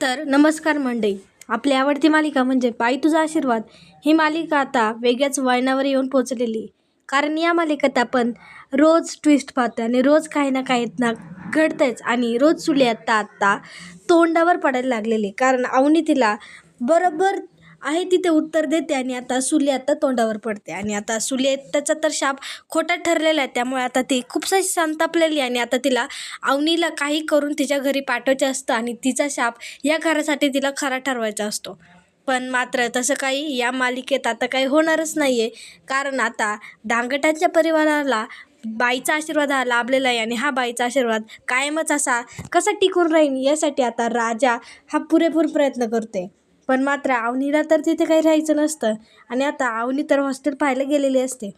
तर नमस्कार मंडळी. आपली आवडती मालिका म्हणजे बाई तुझा आशीर्वाद ही मालिका आता वेगळ्याच वळणावर येऊन पोचलेली. कारण या मालिकेत आपण रोज ट्विस्ट पाहतो आणि रोज काही ना काही ना घडतंच आणि रोज सुले आता तोंडावर पडायला लागलेली. कारण अवनी तिला बरोबर आहे तिथे उत्तर देते आणि आता सुले आता तोंडावर पडते आणि आता सुले त्याचा तर शाप खोटा ठरलेला आहे. त्यामुळे आता ती खूपशी संतापलेली आणि आता तिला अवनीला काही करून तिच्या घरी पाठवायचं असतं आणि तिचा शाप या घरासाठी तिला खरा ठरवायचा असतो. पण मात्र तसं काही या मालिकेत आता काही होणारच नाही आहे. कारण आता डांगटांच्या परिवाराला बाईचा आशीर्वाद हा लाभलेला आहे आणि हा बाईचा आशीर्वाद कायमच असा कसा टिकून राहील यासाठी आता राजा हा पुरेपूर प्रयत्न करते. पण मात्र अवनीला तर तिथे काही राहायचं नसतं आणि आता अवनी तर हॉस्टेल पाहायला गेलेली असते.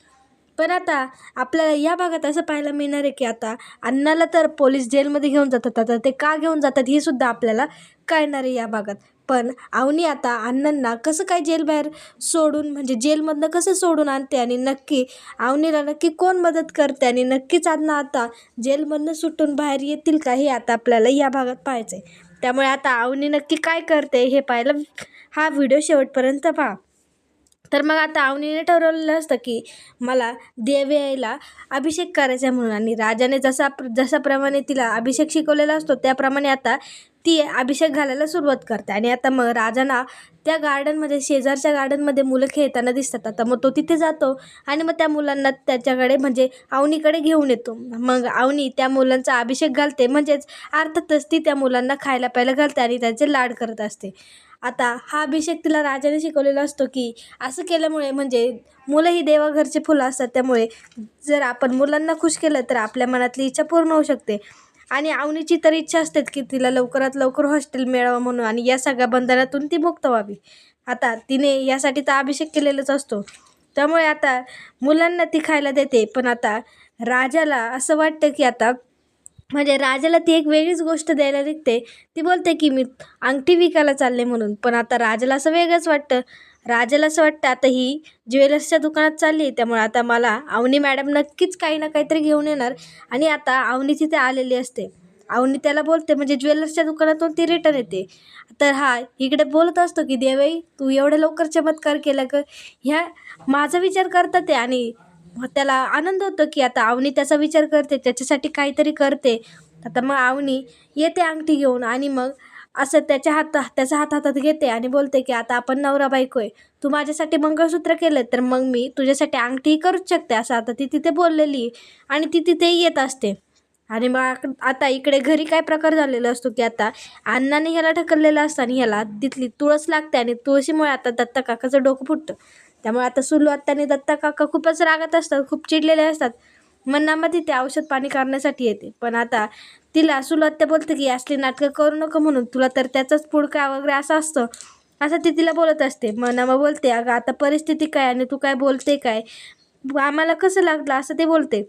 पण आता आपल्याला या भागात असं पाहायला मिळणार आहे की आता अण्णाला तर पोलीस जेलमध्ये घेऊन जातात. आता ते का घेऊन जातात हे सुद्धा आपल्याला कळणार आहे या भागात. पण अवनी आता अण्णांना कसं काय जेलबाहेर सोडून म्हणजे जेलमधनं कसं सोडून आणते आणि नक्की अवनीला नक्की कोण मदत करते आणि नक्कीच अण्णा आता जेलमधनं सुटून बाहेर येतील का हे आता आपल्याला या भागात पाहायचं आहे. त्यामुळे आता अवनी नक्की काय करते हे पाहायला हा व्हिडिओ शेवटपर्यंत पहा. तर मग आता अवनीने ठरवलेलं असतं की मला देव यायला अभिषेक करायचा म्हणून आणि राजाने जसाप्रमाणे तिला अभिषेक शिकवलेला असतो त्याप्रमाणे आता ती अभिषेक घालायला सुरुवात करते. आणि आता मग राजांना त्या गार्डनमध्ये शेजारच्या गार्डनमध्ये मुलं खेळताना दिसतात. आता मग तो तिथे जातो आणि मग त्या मुलांना त्याच्याकडे म्हणजे अवनीकडे घेऊन येतो. मग अवनी त्या मुलांचा अभिषेक घालते म्हणजेच अर्थातच ती त्या मुलांना खायला प्यायला घालते आणि त्यांचे लाड करत असते. आता हा अभिषेक तिला राजाने शिकवलेला असतो की असं केल्यामुळे म्हणजे मुलं ही देवाघरचे फुलं असतात. त्यामुळे जर आपण मुलांना खुश केलं तर आपल्या मनातली इच्छा पूर्ण होऊ शकते. आणि अवनीची तर इच्छा असते की तिला लवकरात लवकर हॉस्टेल मिळावं म्हणून आणि या सगळ्या बंधनातून ती मुक्त व्हावी. आता तिने यासाठी तर अभिषेक केलेलाच असतो. त्यामुळे आता मुलांना ती खायला देते. पण आता राजाला असं वाटतं की आता म्हणजे राजाला ती एक वेगळीच गोष्ट द्यायला निघते. ती बोलते की मी अंगठी विकायला चालले म्हणून. पण आता राजाला असं वेगळंच वाटतं. राजाला असं वाटतं आता ही ज्वेलर्सच्या दुकानात चालली आहे त्यामुळे आता मला अवनी मॅडम नक्कीच काही ना काहीतरी घेऊन येणार. आणि आता अवनी तिथे आलेली असते. अवनी त्याला बोलते म्हणजे ज्वेलर्सच्या दुकानातून ती रिटर्न येते. तर हा इकडे बोलत असतो की देवई तू एवढ्या लवकर चमत्कार केला का ह्या माझा विचार करतात ते. आणि त्याला आनंद होतो की आता अवनी त्याचा विचार करते त्याच्यासाठी काहीतरी करते. आता मग अवनी येते अंगठी घेऊन आणि मग असं त्याच्या हात हातात घेते आणि बोलते की आता आपण नवरा बायको आहे. तू माझ्यासाठी मंगळसूत्र केलं तर मग मी तुझ्यासाठी अंगठी करूच शकते असं आता ती तिथे बोललेली आणि ती तिथेही येत असते. आणि मग आता इकडे घरी काय प्रकार झालेला असतो की आता अण्णाने ह्याला ढकललेलं असतं आणि ह्याला तिथली तुळस लागते आणि तुळशीमुळे आता दत्ता काकाचं डोकं फुटतं. त्यामुळे आता सुरुवात दत्ता काका खूपच रागात असतात, खूप चिडलेले असतात. मनामध्ये ते औषध पाणी करण्यासाठी येते. पण आता तिला सुरुवात बोलते की असली नाटकं करू नको म्हणून तुला तर त्याचाच पुडका वगैरे असं असतं असं ती तिला बोलत असते. मग बोलते अगं आता परिस्थिती काय आणि तू काय बोलते काय आम्हाला कसं लागलं असं ते बोलते.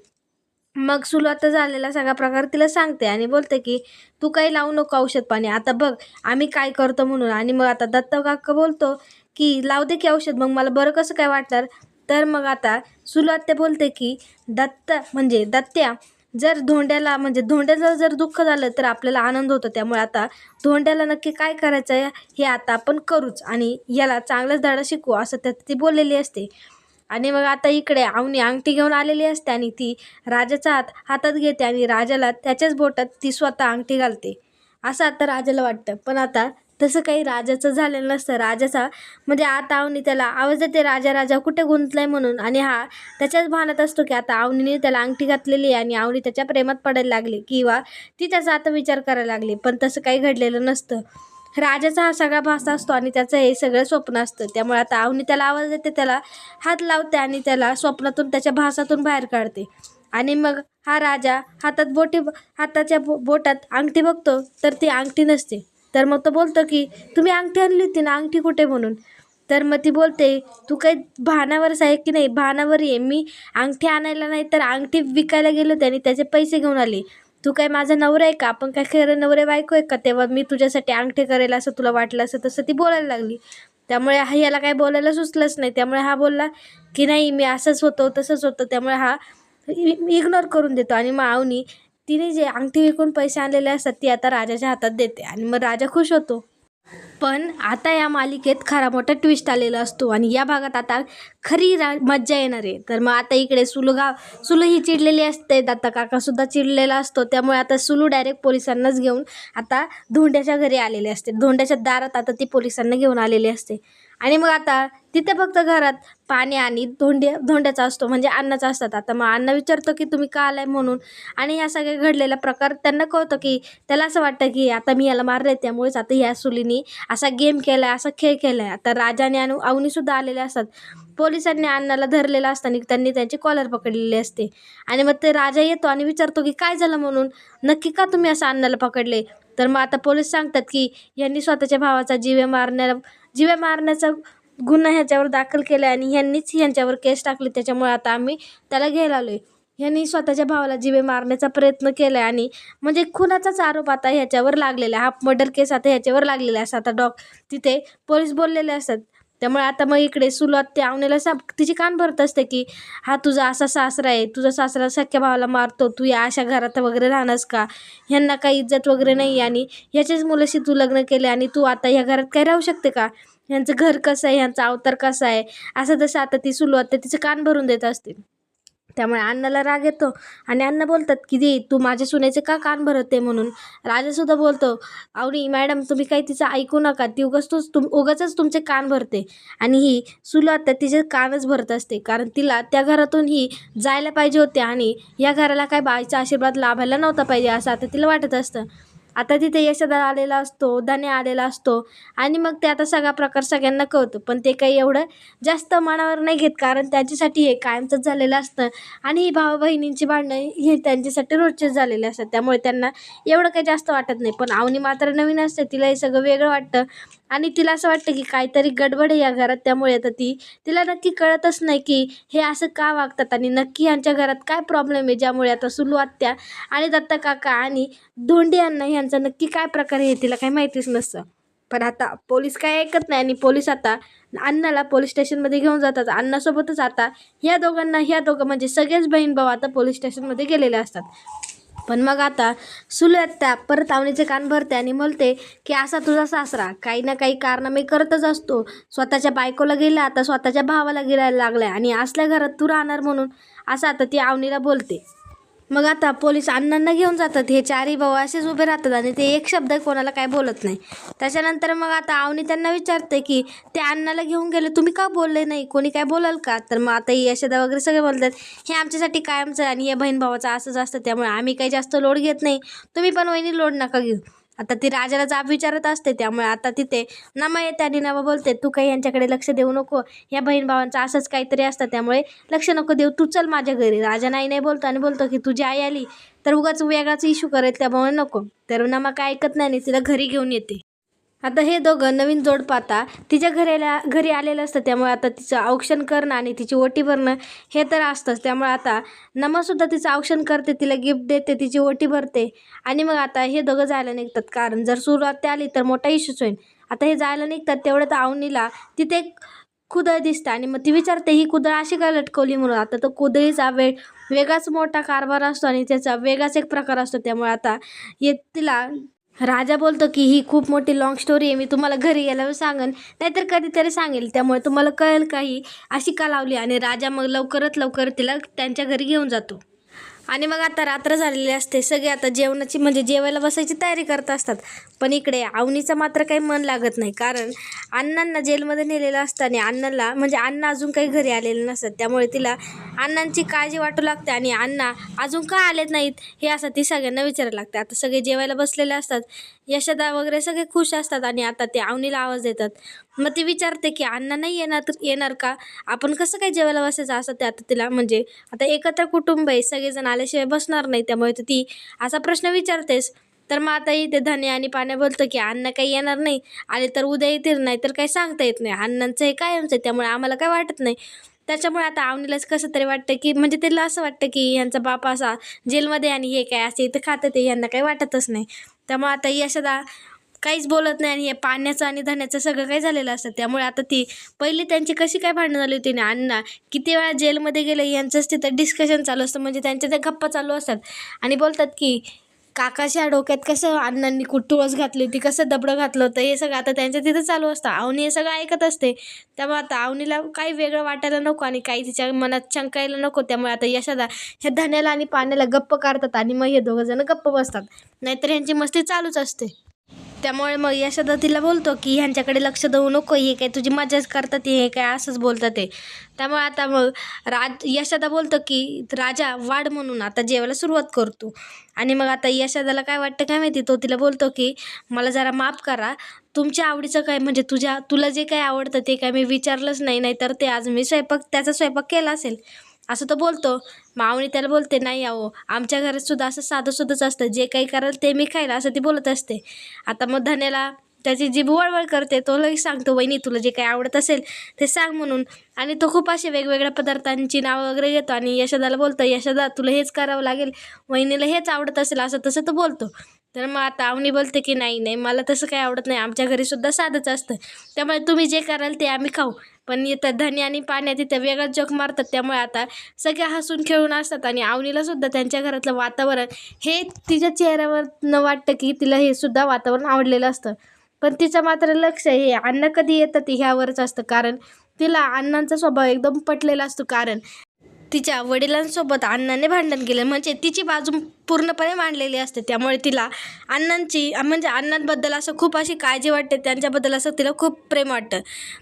मग सुरुवात झालेला सगळा प्रकार तिला सांगते आणि बोलते की तू काही लावू नको औषध पाणी आता बघ आम्ही काय करतो म्हणून. आणि मग आता दत्त काका बोलतो की लावू दे की औषध मग मला बरं कसं काय वाटणार. तर मग आता सुरुवात बोलते की दत्त्या जर धोंड्याला म्हणजे धोंड्याचं जर दुःख झालं तर आपल्याला आनंद होतो. त्यामुळे आता धोंड्याला नक्की काय करायचं आहे हे आता आपण करूच आणि याला चांगलाच धडा शिकवू असं त्यात ती बोललेली असते. आणि मग आता इकडे अवनी अंगठी घेऊन आलेली असते आणि ती राजाचा हातात घेते आणि राजाला त्याच्याच बोटात ती स्वतः अंगठी घालते असं आता राजाला वाटतं. पण आता तसं काही राजाचं झालेलं नसतं. राजाचा म्हणजे आता अवनी त्याला आवाज देते राजा राजा कुठे गुंतलाय म्हणून. आणि हा त्याच्याच भानात असतो की आता अवनीने त्याला अंगठी घातलेली आहे आणि अवनी त्याच्या प्रेमात पडायला लागली किंवा ती त्याचा आता विचार करायला लागली. पण तसं काही घडलेलं नसतं. राजाचा हा सगळा भास असतो आणि त्याचं हे सगळं स्वप्न असतं. त्यामुळे आता अवनी त्याला आवाज देते, त्याला हात लावते आणि त्याला स्वप्नातून त्याच्या भासातून बाहेर काढते. आणि मग हा राजा हाताच्या बोटात अंगठी बघतो तर ती अंगठी नसते. तर मग तो बोलतो की तुम्ही अंगठी आणली होती ना अंगठी कुठे म्हणून. तर मग ती बोलते तू काही भानावरच आहे की नाही भानावर ये मी अंगठी आणायला नाही तर अंगठी विकायला गेले होते आणि त्याचे पैसे घेऊन आले. तू काय माझा नवरा आहे का आपण काय खरं नवरे बायको आहे का तेव्हा मी तुझ्यासाठी अंगठी करेल असं तुला वाटलं असं तसं ती बोलायला लागली. त्यामुळे याला काय बोलायला सुचलंच नाही. त्यामुळे हा बोलला की नाही मी असंच होतो तसंच होतं. त्यामुळे हा इग्नोर करून देतो. आणि मग अवनी तिने जे अंगठी विकून पैसे आणलेले असतात ती आता राजाच्या हातात देते आणि मग राजा खुश होतो. पण आता या मालिकेत खरा मोठा ट्विस्ट आलेला असतो आणि या भागात आता खरी मज्जा येणार आहे. तर मग आता इकडे सुलू ही चिडलेली असते, दत्ता काकासुद्धा चिडलेला असतो. त्यामुळे आता सुलू डायरेक्ट पोलिसांनाच घेऊन आता धोंड्याच्या घरी आलेले असते. धोंड्याच्या दारात आता ती पोलिसांना घेऊन आलेली असते आणि मग आता तिथे फक्त घरात पाणी आणि धोंड्याचा असतो, म्हणजे अण्णाचा असतात. आता मग अण्णा विचारतो की तुम्ही का आलाय म्हणून, आणि ह्या सगळ्या घडलेला प्रकार त्यांना कळतं की त्याला असं वाटतं की आता मी याला मारले, त्यामुळेच आता ह्या सुलीनी असा गेम केला आहे, असा खेळ केला आहे. आता राजाने आणि अवनीसुद्धा आलेले असतात. पोलिसांनी अण्णाला धरलेलं असताना त्यांनी त्यांची कॉलर पकडलेली असते आणि मग ते राजा येतो आणि विचारतो की काय झालं म्हणून, नक्की का तुम्ही असं अण्णाला पकडले. तर मग आता पोलीस सांगतात की यांनी स्वतःच्या भावाचा जीवे मारण्याचा गुन्हा ह्याच्यावर दाखल केला आणि ह्यांनीच ह्यांच्यावर केस टाकली, त्याच्यामुळे आता आम्ही त्याला घ्यायला आलोय. ह्यांनी स्वतःच्या भावाला जीवे मारण्याचा प्रयत्न केला आहे आणि म्हणजे खुनाचाच आरोप आता ह्याच्यावर लागलेला आहे. हा मर्डर केस आता ह्याच्यावर लागलेला आहे असं आता तिथे पोलीस बोललेले असतात. त्यामुळे आता मग इकडे सुरुवात त्या आवनेला तिची कान भरत असते की हा तुझा असा सासरा आहे, तुझा सासरा सख्या भावाला मारतो, तू या अशा घरात वगैरे राहणारस का, ह्यांना काही इज्जत वगैरे नाही आणि ह्याच्याच मुलाशी तू लग्न केले आणि तू आता ह्या घरात काय राहू शकते का, ह्यांचं घर कसं आहे, ह्यांचा अवतार कसा आहे, असं तसं आता ती सुरुवात तिचे कान भरून देत असते. त्यामुळे अण्णाला राग येतो आणि अण्णा बोलतात की दे तू माझ्या सुनेचे का कान भरते म्हणून. राजासुद्धा बोलतो अवनी मॅडम तुम्ही काही तिचं ऐकू नका, ती उगाचच तुमचे कान भरते. आणि ही सुरुवात तिचे कानच भरत असते, कारण तिला त्या घरातून ही जायला पाहिजे होते आणि या घराला काय बाईचा आशीर्वाद लाभायला नव्हता पाहिजे असं आता तिला वाटत असतं. आता तिथे यशोदा आलेला असतो, धन्या आलेला असतो आणि मग ते आता सगळा प्रकार सगळ्यांना कळतो. पण ते काही एवढं जास्त मनावर नाही घेत, कारण त्यांच्यासाठी हे कायमचंच झालेलं असतं आणि ही भाऊ बहिणींची भांडणं हे त्यांच्यासाठी रोजचेच झालेले असतात. त्यामुळे त्यांना एवढं काही जास्त वाटत नाही. पण अवनी मात्र नवीन असते, तिला हे सगळं वेगळं वाटतं आणि तिला असं वाटतं की काहीतरी गडबड आहे या घरात. त्यामुळे आता तिला नक्की कळतच नाही की हे असं का वागतात आणि नक्की यांच्या घरात काय प्रॉब्लेम आहे, ज्यामुळे आता सुलू आत्या आणि दत्ता काका आणि धोंडी अण्णा ह्यांचा नक्की काय प्रकार आहे तिला काही माहितीच नसतं. पण आता पोलीस काय ऐकत नाही आणि पोलीस आता अण्णाला पोलीस स्टेशनमध्ये घेऊन जातात. अण्णासोबतच आता ह्या दोघं म्हणजे सगळेच बहीण भाऊ आता पोलीस स्टेशनमध्ये गेलेले असतात. पण मग आता सुलू आत्या परत आवनीचे कान भरते आणि बोलते की असा तुझा सासरा काही ना काही कारनामे करतच असतो, स्वतःच्या बायकोला गेला आता स्वतःच्या भावाला गिळायला लागलाय आणि असल्या घरात तू राहणार म्हणून, असं आता ती आवनीला बोलते. मग आता पोलीस अण्णांना घेऊन जातात. हे चारही भाऊ असेच उभे राहतात आणि ते एक शब्द कोणाला काय बोलत नाही. त्याच्यानंतर मग आता अवनी त्यांना विचारते की ते अण्णाला घेऊन गेले, तुम्ही का बोलले नाही, कोणी काय बोलाल का. तर मग आता यशोदा वगैरे सगळे बोलतात हे आमच्यासाठी कायमचं आणि या बहीण भावाचं असंच असतं, त्यामुळे आम्ही काही जास्त लोड घेत नाही, तुम्ही पण वहिनी लोड नका घेऊ. आता ती राजाला जाब विचारत असते. त्यामुळे आता तिथे नमा येते आणि नमा बोलते तू काही यांच्याकडे लक्ष देऊ नको, या बहीण भावांचं असंच काहीतरी असतं, त्यामुळे लक्ष नको देऊ, तू चल माझ्या घरी. राजा नाही बोलतो आणि बोलतो की तुझी आई आली तर उगाच वेगळाच इश्यू करेल, त्यामुळे नको. तर नमा काय ऐकत नाही आणि तिला घरी घेऊन येते. आता हे दोघं नवीन जोडपं आता तिच्या घरी आलेलं असतं. त्यामुळे आता तिचं औक्षण करणं आणि तिची ओटी भरणं हे तर असतंच. त्यामुळे आता नमासुद्धा तिचं औक्षण करते, तिला गिफ्ट देते, तिची ओटी भरते आणि मग आता हे दोघं जायला निघतात, कारण जर सुरुवात आली तर मोठा इश्यूच होईल. आता हे जायला निघतात तेवढं तर अवनीला तिथे एक कुदळ दिसतं आणि मग ती विचारते ही कुदळ अशी काय लटकवली म्हणून. आता तो कुदळीचा वेगळाच मोठा कारभार असतो आणि त्याचा वेगळाच एक प्रकार असतो. त्यामुळे आता तिला राजा बोलतो की ही खूप मोठी लाँग स्टोरी आहे, मी तुम्हाला घरी गेल्यावर सांगेन, नाहीतर कधीतरी सांगेल, त्यामुळे तुम्हाला कळेल का ही अशी का लावली. आणि राजा मग लवकर तिला त्यांच्या घरी घेऊन जातो. आणि मग आता रात्र झालेली असते, सगळे आता जेवणाची म्हणजे जेवायला बसायची तयारी करत असतात. पण इकडे अवनीचं मात्र काही मन लागत नाही, कारण अण्णांना जेलमध्ये नेलेलं असतं आणि अण्णाला म्हणजे अण्णा अजून काही घरी आलेले नसतात. त्यामुळे तिला अण्णांची काळजी वाटू लागते आणि अण्णा अजून का आलेत नाहीत हे असं ती सगळ्यांना विचारायला लागते. आता सगळे जेवायला बसलेले असतात, यशोदा वगैरे सगळे खुश असतात आणि आता ते अवनीला आवाज देतात. मग ती विचारते की अण्णा नाही येणार का, आपण कसं काय जेवायला बसायचं असं. ते आता तिला म्हणजे आता एकत्र कुटुंब आहे, सगळेजण आल्याशिवाय बसणार नाही, त्यामुळे ती असा प्रश्न विचारतेस. तर मग आता इथे धन्या आणि पाण्या बोलतं की अण्णा काही येणार नाही, आले तर उद्या येतील, नाही तर काही सांगता येत नाही, अण्णांचं हे कायमचं आहे, त्यामुळे आम्हाला काय वाटत नाही. त्याच्यामुळे आता अवनीलाच कसं तरी वाटतं की म्हणजे तिला असं वाटतं की ह्यांचा बाप असा जेलमध्ये आणि हे काय असे इथं खातं ते ह्यांना काही वाटतच नाही. त्यामुळे आता यशोदा काहीच बोलत नाही आणि हे पाण्याचं आणि धन्याचं सगळं काही झालेलं असतं. त्यामुळे आता ती पहिली त्यांची कशी काय भांडणं झाली होती ना, अण्णा किती वेळा जेलमध्ये गेले यांचंच तिथं डिस्कशन चालू असतं, म्हणजे त्यांच्या त्या गप्पा चालू असतात आणि बोलतात की काकाच्या डोक्यात कसं अण्णांनी तुळस घातली होती, कसं दबडं घातलं होतं, हे सगळं आता त्यांच्या तिथं चालू असतं. अवनी हे सगळं ऐकत असते. त्यामुळे आता अवनीला काही वेगळं वाटायला नको आणि काही तिच्या मनात शंकायला नको. त्यामुळे आता यशोदा ह्या धन्याला आणि पाण्याला गप्प काढतात आणि मग हे दोघं जण गप्प बसतात. नाहीतर ह्यांची मस्ती चालूच असते. त्यामुळे मग यशोदा तिला बोलतो की ह्यांच्याकडे लक्ष देऊ नको, हे काय तुझी मजाच करतात, हे काय असंच बोलतात ते. त्यामुळे आता मग यशोदा बोलतो की राजा वाढ म्हणून आता जेवायला सुरुवात करतो. आणि मग आता यशोदाला काय वाटतं काय माहिती, तो तिला बोलतो की मला जरा माफ करा, तुमच्या आवडीचं काय म्हणजे तुला जे काय आवडतं ते काय मी विचारलंच नाही, नाहीतर ते आज मी त्याचा स्वयंपाक केला असेल असं तो बोलतो. मावणी त्याला बोलते नाही अहो, आमच्या घरात सुद्धा असं साधंसुधंच असतं, जे काही कराल ते मी खायला असं ती बोलत असते. आता मग धन्याला त्याची जीभ वळवळ करते. तो लगेच सांगतो वहिनी तुला जे काही आवडत असेल ते सांग म्हणून. आणि तो खूप असे वेगवेगळ्या पदार्थांची नावं वगैरे घेतो आणि यशोदाला बोलतो यशोदा तुला हेच करावं लागेल, वहिनीला हेच आवडत असेल असं तसं तो बोलतो. तर मग आता अवनी बोलते की नाही नाही मला तसं काही आवडत नाही, आमच्या घरीसुद्धा साधंच असतं, त्यामुळे तुम्ही जे कराल ते आम्ही खाऊ. पण इथं धनी आणि पाण्या तिथं वेगळाच जोक मारतात. त्यामुळे आता सगळे हसून खेळून असतात आणि अवनीला सुद्धा त्यांच्या घरातलं वातावरण हे तिच्या चेहऱ्यावर न वाटतं की तिला हे सुद्धा वातावरण आवडलेलं असतं. पण तिचं मात्र लक्ष हे अन्न कधी येतं ते ह्यावरच असतं, कारण तिला अण्णांचा स्वभाव एकदम पटलेला असतो. कारण तिच्या वडिलांसोबत अण्णाने भांडण केलं म्हणजे तिची बाजू पूर्णपणे मांडलेली असते. त्यामुळे तिला अण्णांची म्हणजे अण्णांबद्दल असं खूप अशी काळजी वाटते, त्यांच्याबद्दल असं तिला खूप प्रेम वाटतं.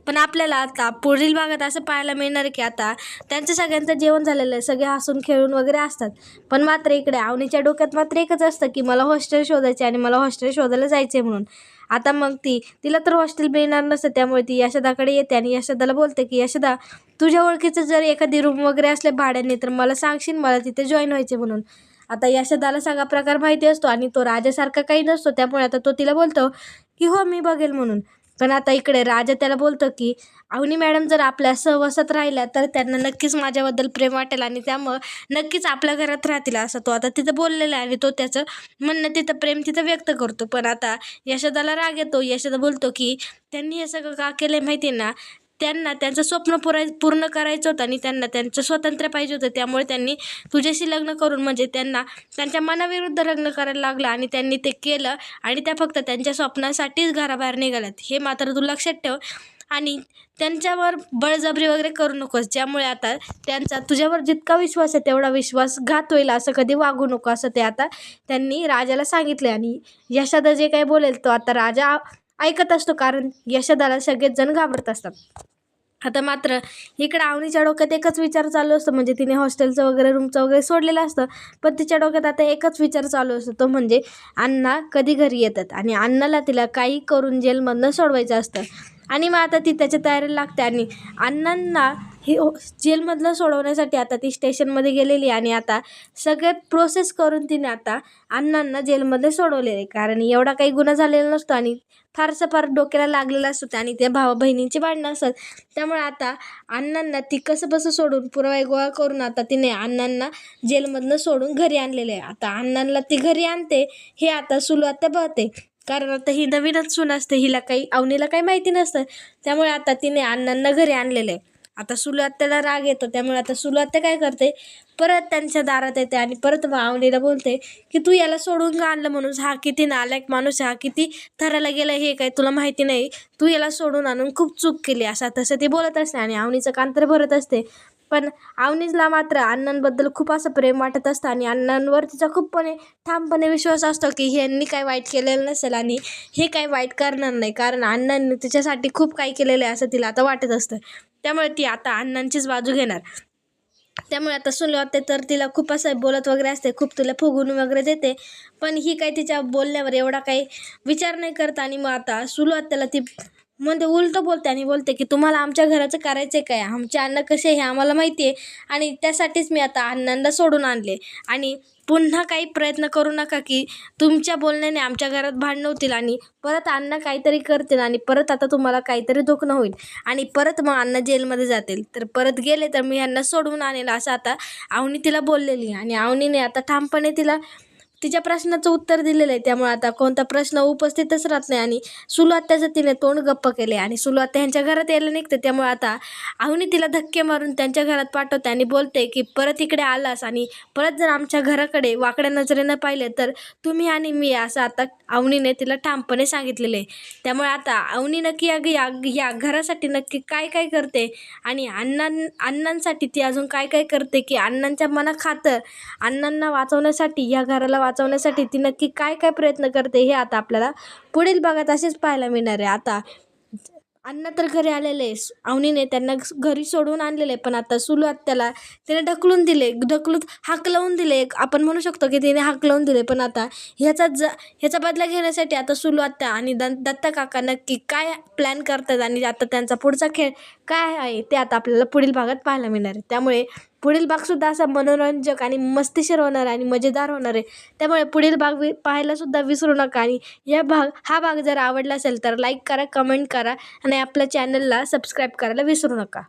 पण आपल्याला आता पुढील भागात असं पाहायला मिळणार की आता त्यांचं सगळ्यांचं जेवण झालेलं आहे, सगळे हसून खेळून वगैरे असतात. पण मात्र इकडे अवनीच्या डोक्यात मात्र एकच असतं की मला हॉस्टेल शोधायचे आणि मला हॉस्टेल शोधायला जायचे म्हणून. आता मग तिला तर हॉस्टेल मिळणार नसतं, त्यामुळे ती यशोदाकडे येते आणि यशोदाला बोलते की यशोदा तुझ्या ओळखीचं जर एखादी रूम वगैरे असले भाड्याने तर मला सांगशील, मला तिथे जॉईन व्हायचे म्हणून. आता यशोदाला सगळा प्रकार माहिती असतो आणि तो राजासारखा काही नसतो, त्यामुळे आता तो तिला बोलतो की हो मी बघेल म्हणून. पण आता इकडे राजा त्याला बोलतो की अवनी मॅडम जर आपल्या सहवासात राहिल्या तर त्यांना नक्कीच माझ्याबद्दल प्रेम वाटेल आणि त्यामुळं नक्कीच आपल्या घरात राहतील असं तो आता तिथं बोललेला आहे आणि तो त्याचं म्हणणं तिथं प्रेम तिथं व्यक्त करतो. पण आता यशोदाला राग येतो. यशोदा बोलतो की त्यांनी हे सगळं का केलं माहिती ना, त्यांना त्यांचं स्वप्न पूर्ण करायचं होतं आणि त्यांना त्यांचं स्वातंत्र्य पाहिजे होतं, त्यामुळे त्यांनी तुझ्याशी लग्न करून म्हणजे त्यांना त्यांच्या मनाविरुद्ध लग्न करायला लागलं आणि त्यांनी ते केलं आणि त्या फक्त त्यांच्या स्वप्नासाठीच घराबाहेर निघाल्यात, हे मात्र तू लक्षात ठेव. आणि त्यांच्यावर बळजबरी वगैरे करू नकोस, ज्यामुळे आता त्यांचा तुझ्यावर जितका विश्वास आहे तेवढा विश्वासघात होईल, असं कधी वागू नको असं ते आता त्यांनी राजाला सांगितले. आणि यशोदा जे काही बोलेल तो आता राजा ऐकत असतो, कारण यशोदाला सगळेच जण घाबरत असतात. आता मात्र इकडं अवनीच्या डोक्यात एकच विचार चालू असतो, म्हणजे तिने हॉस्टेलचं वगैरे रूमचं वगैरे सोडलेलं असतं, पण तिच्या डोक्यात आता एकच विचार चालू असतो, तो म्हणजे अण्णा कधी घरी येतात आणि अण्णाला तिला काही करून जेलमधनं सोडवायचं असतं. आणि मग आता ती त्याच्या तयारीला लागते आणि अण्णांना हे जेलमधलं सोडवण्यासाठी आता ती स्टेशनमध्ये गेलेली आणि आता सगळे प्रोसेस करून तिने आता अण्णांना जेलमध्ये सोडवलेलं आहे, कारण एवढा काही गुन्हा झालेला नसतो आणि फारसं फार डोक्याला लागलेलं असतं आणि त्या भावा बहिणींची भांडणं असतात. त्यामुळे आता अण्णांना ती कसं बसं सोडून पुरावा गोळा करून आता तिने अण्णांना जेलमधनं सोडून घरी आणलेलं आहे. आता अण्णांना ती घरी आणते हे आता सुलू बघते, कारण आता ही नवीनच सून असते, हिला काही अवनीला काही माहिती नसतं. त्यामुळे आता तिने अण्णांना घरी आणलेलं आहे. आता सुलू आत्याला राग येतो, त्यामुळे आता सुलू आत्या काय करते, परत त्यांच्या दारात येते आणि परत अवनीला बोलते की तू याला सोडून का आणलं म्हणून, हा किती नालायक माणूस आहे, हा किती थराला गेला हे काय तुला माहिती नाही, तू याला सोडून आणून खूप चूक केली असं तसं ते बोलत असते आणि अवनीचं कान तर भरत असते. पण अवनीला मात्र अण्णांबद्दल खूप असं प्रेम वाटत असतं आणि अण्णांवर तिचा खूपपणे ठामपणे विश्वास असतो की ह्यांनी काय वाईट केलेलं नसेल आणि हे काय वाईट करणार नाही, कारण अण्णांनी तिच्यासाठी खूप काही केलेलं आहे असं तिला आता वाटत असतं. त्यामुळे ती आता अण्णांचीच बाजू घेणार. त्यामुळे आता सुनू आत्या तर तिला खूप असं बोलत वगैरे असते, खूप तिला फुगून वगैरे देते, पण ही काही तिच्या बोलण्यावर एवढा काही विचार नाही करत. आणि मग आता सुलू आत्याला ती म्हणजे उलटं बोलते आणि बोलते की तुम्हाला आमच्या घराचं करायचं आहे काय, आमचे अन्न कसे हे आम्हाला माहिती आहे आणि त्यासाठीच मी आता अण्णांना सोडून आणले आणि पुन्हा काही प्रयत्न करू नका की तुमच्या बोलण्याने आमच्या घरात भांडणं होतील आणि परत अण्णा काहीतरी करतील आणि परत आता तुम्हाला काहीतरी दुखणं होईल आणि परत मग अण्णा जेलमध्ये जातील, तर परत गेले तर मी ह्यांना सोडवून आणेल असं आता अवनी तिला बोललेली. आणि अवनीने आता ठामपणे तिला तिच्या प्रश्नाचं उत्तर दिलेलं आहे. त्यामुळे आता कोणता प्रश्न उपस्थितच राहत नाही आणि सुलू आत्याचं तिने तोंड गप्प केले आणि सुलू आत्या ह्यांच्या घरात यायला निघते. त्यामुळे आता अवनी तिला धक्के मारून त्यांच्या घरात पाठवते आणि बोलते की परत इकडे आलास आणि परत जर आमच्या घराकडे वाकड्या नजरेनं पाहिले तर तुम्ही आणि मी, असं आता अवनीने तिला ठामपणे सांगितलेलं आहे. त्यामुळे आता अवनी नक्की या घरासाठी नक्की काय काय करते आणि अण्णांसाठी ती अजून काय काय करते, की अण्णांच्या मनाखातर अण्णांना वाचवण्यासाठी, या घराला वाचवण्यासाठी ती नक्की काय काय प्रयत्न करते, हे आता आपल्याला पुढील भागात असेच पाहायला मिळणार आहे. आता अण्णा तर घरी आलेले, अवनीने त्यांना घरी सोडून आणलेले, पण आता सुलू आत्याला तिने हाकलवून दिले. आपण म्हणू शकतो की तिने हाकलवून दिले. पण आता ह्याचा बदला घेण्यासाठी आता सुलू आत्या आणि दत्ता काका नक्की काय प्लॅन करतात आणि आता त्यांचा पुढचा खेळ काय आहे ते आता आपल्याला पुढील भागात पाहायला मिळणार आहे. त्यामुळे पुढील भागसुद्धा असा मनोरंजक आणि मस्तीशीर होणार आहे आणि मजेदार होणार आहे. त्यामुळे पुढील भाग पाहायलासुद्धा विसरू नका आणि हा भाग जर आवडला असेल तर लाईक करा, कमेंट करा आणि आपल्या चॅनलला सबस्क्राईब करायला विसरू नका.